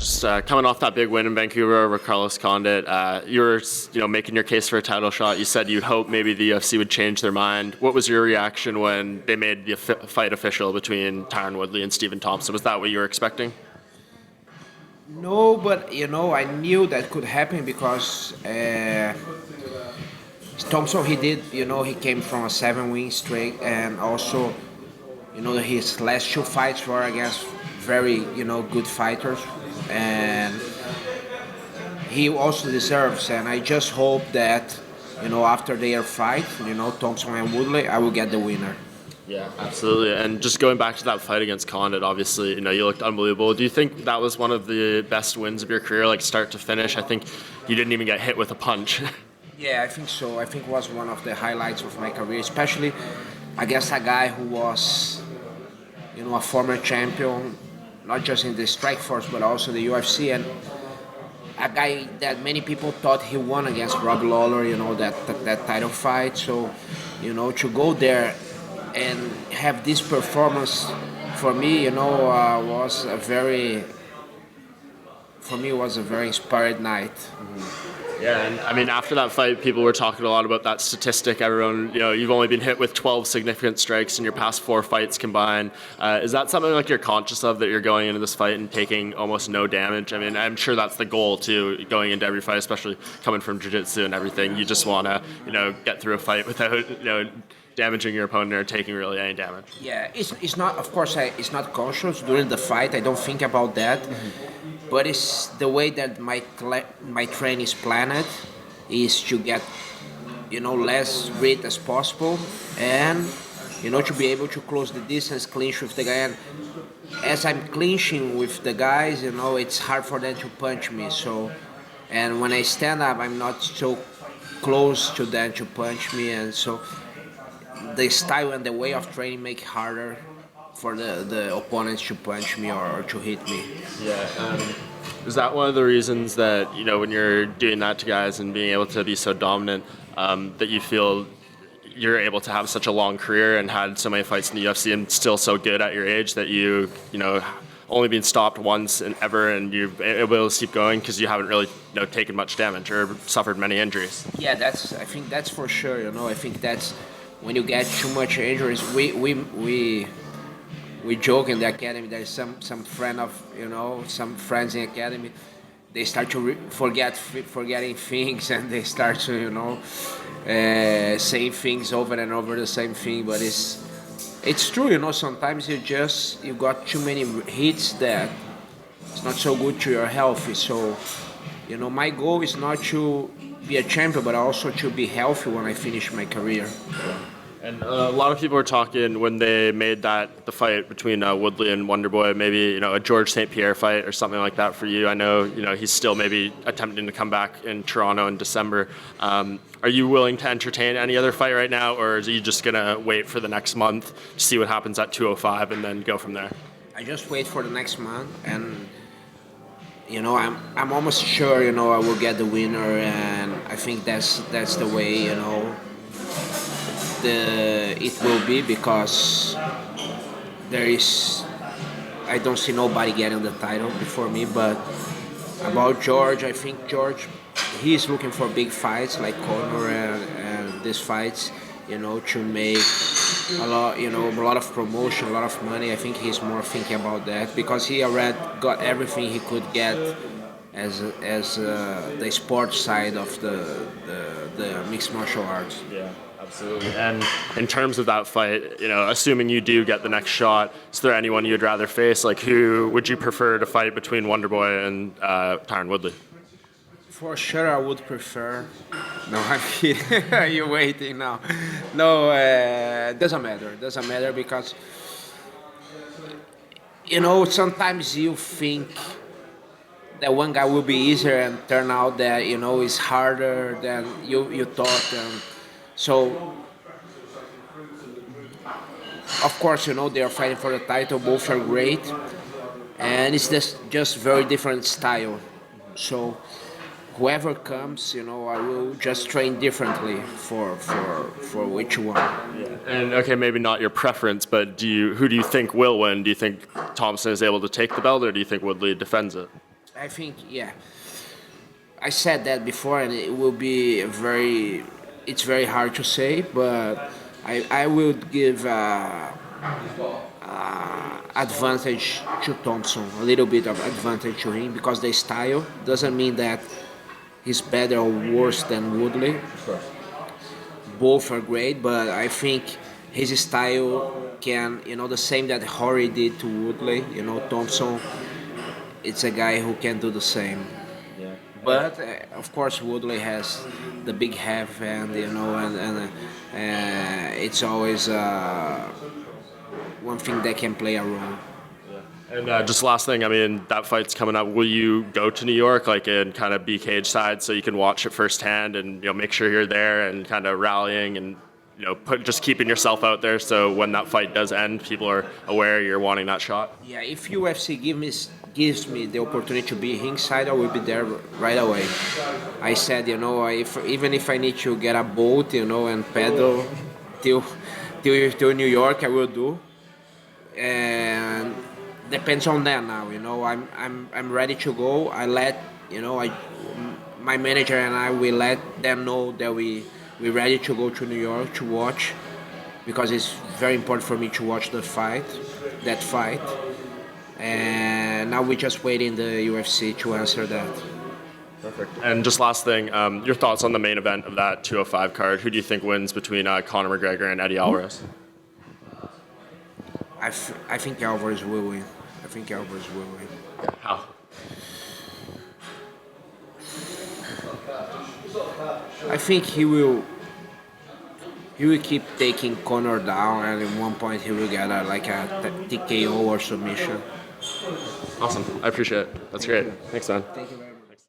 Just coming off that big win in Vancouver over Carlos Condit, you were making your case for a title shot. You said you hoped maybe the UFC would change their mind. What was your reaction when they made the fight official between Tyron Woodley and Stephen Thompson? Was that what you were expecting? No, but I knew that could happen because Thompson, he came from a 7-win streak, and also, his last 2 fights were against very, good fighters, and he also deserves. And I just hope that, after their fight, Thompson and Woodley, I will get the winner. Yeah, absolutely. And just going back to that fight against Condit, obviously, you looked unbelievable. Do you think that was one of the best wins of your career, like start to finish? I think you didn't even get hit with a punch. Yeah, I think so. I think it was one of the highlights of my career, especially against a guy who was, a former champion, not just in the Strikeforce, but also the UFC, and a guy that many people thought he won against Rob Lawler, that title fight. So, to go there and have this performance for me, was a very inspired night. Yeah, and I mean, after that fight, people were talking a lot about that statistic. Everyone, you've only been hit with 12 significant strikes in your past 4 fights combined. Is that something like you're conscious of, that you're going into this fight and taking almost no damage? I mean, I'm sure that's the goal too, going into every fight, especially coming from jiu-jitsu and everything. You just want to, get through a fight without, damaging your opponent or taking really any damage. Yeah, it's not. Of course, it's not conscious during the fight. I don't think about that. Mm-hmm. But it's the way that my training is planned, is to get, less weight as possible, and to be able to close the distance, clinch with the guy. And as I'm clinching with the guys, it's hard for them to punch me. So, and when I stand up, I'm not so close to them to punch me, and so the style and the way of training make it harder for the opponents to punch me or to hit me. Yeah. Is that one of the reasons that, when you're doing that to guys and being able to be so dominant, that you feel you're able to have such a long career and had so many fights in the UFC and still so good at your age that you only been stopped once and ever, and you're able to keep going because you haven't really taken much damage or suffered many injuries? Yeah, I think that's for sure. I think that's when you get too much injuries. We joke in the academy. There's some friend of some friends in the academy. They start to forgetting things, and they start to saying things over and over the same thing. But it's true. Sometimes you got too many hits that it's not so good to your health. So my goal is not to be a champion, but also to be healthy when I finish my career. And a lot of people were talking when they made the fight between Woodley and Wonderboy, maybe a George St Pierre fight or something like that for you. I know he's still maybe attempting to come back in Toronto in December. Are you willing to entertain any other fight right now, or are you just gonna wait for the next month to see what happens at 205 and then go from there? I just wait for the next month, and I'm almost sure I will get the winner, and I think that's the way it will be, because I don't see nobody getting the title before me. But about George, I think George, he's looking for big fights like Conor and these fights, to make a lot of promotion, a lot of money. I think he's more thinking about that because he already got everything he could get as the sports side of the mixed martial arts. Yeah. Absolutely. And in terms of that fight, assuming you do get the next shot, is there anyone you'd rather face? Like, who would you prefer to fight between Wonderboy and Tyron Woodley? For sure, I would prefer. No, I'm kidding. Are you waiting now? No, doesn't matter. Doesn't matter because sometimes you think that one guy will be easier and turn out that it's harder than you thought. So, of course, they are fighting for the title. Both are great, and it's just very different style. So, whoever comes, I will just train differently for which one. Yeah. And okay, maybe not your preference, but who do you think will win? Do you think Thompson is able to take the belt, or do you think Woodley defends it? I think, yeah. I said that before, and it will be it's very hard to say, but I will give advantage to Thompson, a little bit of advantage to him because the style doesn't mean that he's better or worse than Woodley. Both are great, but I think his style can, the same that Horry did to Woodley. Thompson, it's a guy who can do the same. But of course, Woodley has the big half, and it's always one thing that can play a role. And just last thing, I mean, that fight's coming up. Will you go to New York, like, and kind of be cage side so you can watch it firsthand and make sure you're there and kind of rallying and just keeping yourself out there so when that fight does end, people are aware you're wanting that shot? Yeah, if UFC gives me the opportunity to be ringside, I will be there right away. I said, even if I need to get a boat, and paddle till New York, I will do. And depends on that now. I'm ready to go. I let my manager and I will let them know that we're ready to go to New York to watch, because it's very important for me to watch that fight. And now we're just waiting the UFC to answer that. Perfect. And just last thing, your thoughts on the main event of that 205 card. Who do you think wins between Conor McGregor and Eddie Alvarez? I think Alvarez will win. How? I think he will keep taking Conor down, and at one point he will get a TKO or submission. Awesome. I appreciate it. That's great. Thanks, man. Thank you very much.